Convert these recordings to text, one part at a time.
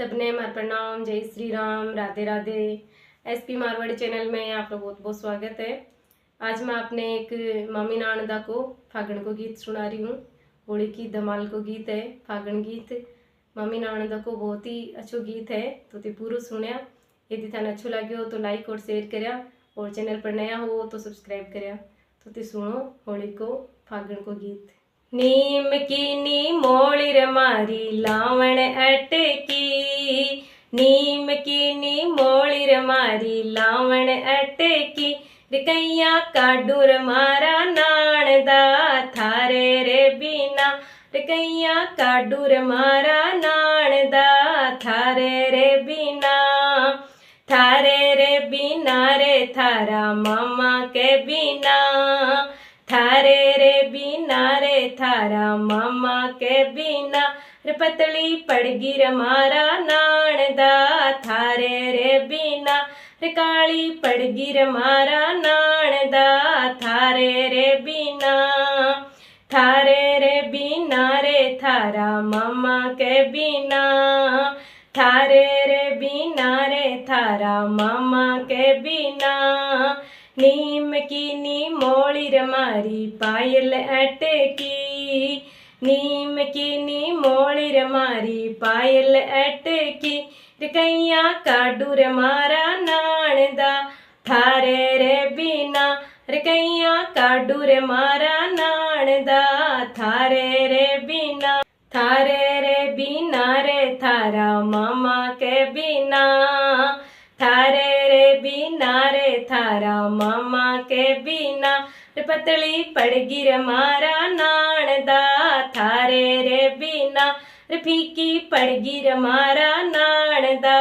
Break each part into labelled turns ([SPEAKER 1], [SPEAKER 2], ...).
[SPEAKER 1] सबने हमारा प्रणाम, जय श्री राम, राधे राधे। एसपी मारवाड़ी चैनल में आपका बहुत बहुत स्वागत है। आज मैं आपने एक मामी नानदा को फागण को गीत सुना रही हूँ। होली की धमाल को गीत है फागण गीत। मामी नानदा को बहुत ही अच्छो गीत है, तो ते पूरा सुनिया। यदि थाने अच्छो लगे हो तो लाइक और शेयर करा, और चैनल पर नया हो तो सब्सक्राइब करा। तो ते सुनो होली को फागण को गीत। नीम की नी मोड़ी रे मारी लावण अटकी, नीम की नी मोड़ी रे मारी लावण अटकी, रिकैया काडूर मारा नाणदा थारे रे बिना, रिकैया काडूर मारा नाणदा थारे रे बिना, थारे रे बिना रे थारा मामा के बिना, थारे रे बिना रे थारा मामा के बिना, रे पतली पड़गी रे मारा नाणदा थारे रे बिना, रे काली पड़गी रे मारा नाणदा थारे रे बिना, थारे रे बिना रे थारा मामा के बिना, थारे रे बिना रे थारा मामा के बिना, नीम की नी मोड़ी रे मारी पायल अटकी, नीम की नी मोड़ी रे मारी पायल अटकी, रिकैया काडू रे मारा नाणदा थारे रे बिना, रिकैया काडू रे मारा नाणदा थारे रे बिना, थारे रे बिना रे थारा मामा के बिना, थारे रे बिना रे थारा मामा के बिना, रे पतली पड़गी रे मारा नाणदा थारे रे बिना, रे फीकी पड़गी रे मारा नाणदा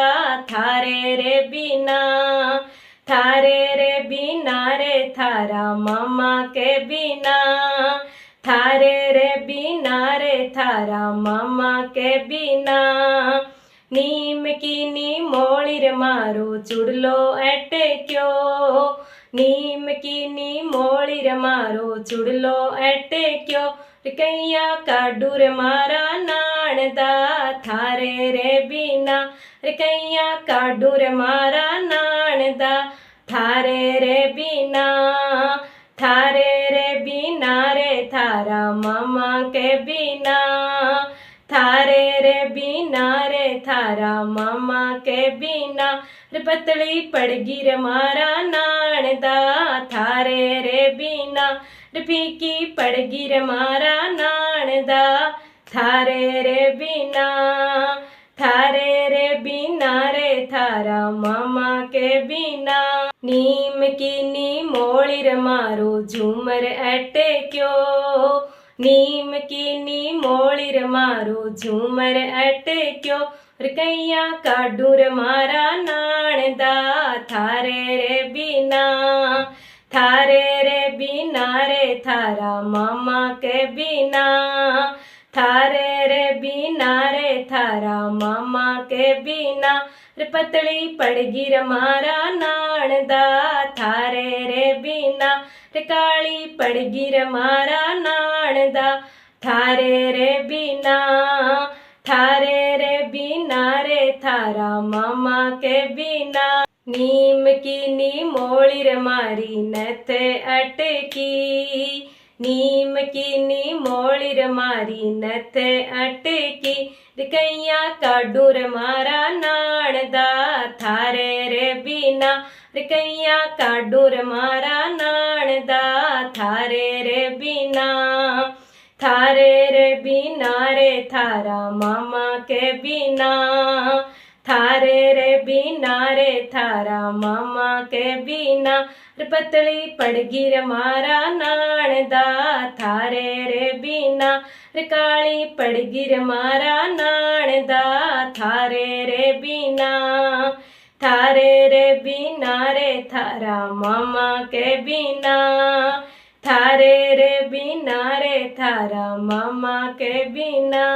[SPEAKER 1] थारे रे बिना, थारे रे बिना रे थारा मामा के बिना, थारे रे बिना रे थारा मामा के बिना, नीम की नी मोड़ी रे मारो चुड़लो अटक्यो, नीम की नी मोड़ी रे मारो चुड़लो अटक्यो, रिकैया काडू रे मारा नाणदा थारे रे बिना, रिकैया काडू रे मारा नाणदा थारे रे बिना, थारे रे बिना रे थारा मामा के बिना, थारे रे बिना रे थारा मामा के बिना, रे पतली पड़गी रे मारा नाणदा थारे रे बिना, रे फीकी पड़गी रे मारा नाणदा थारे रे बिना, थारे रे बिना रे थारा मामा के बिना, नीम की नी मोड़ी रे मारो झूमर अटक्यो, नीम की नी मोड़ी रे मारो झूमर अटक्यो, रिकैया काडू रे मारा नाणदा थारे रे बिना, थारे रे बिना रे थारा मामा के बिना, थारे रे बिना रे थारा मामा के बिना, रे पतली पड़गी रे मारा नाणदा थारे रे बिना, रे काली पड़गी रे मारा नाणदा थारे रे बिना, थारे रे बिना रे थारा मामा के बिना, नीम की नी मोड़ी रे मारी नथ अटकी, नीम की नी मोड़ी रे मारी नथ अटकी, रिकैया काडू रे मारा नाणदा थारे रे बिना, रिकैया काडू रे मारा नाणदा थारे रे बिना, थारे रे बिना रे थारा मामा के बिना, थारे रे बिना रे थारा मामा के बिना, रे पतली पड़गी रे मारा नाणदा थारे रे बिना, रे काली पड़गी रे मारा नाणदा थारे रे बिना, थारे रे बिना रे थारा मामा के बिना, थारे रे बिना रे थारा मामा के बिना।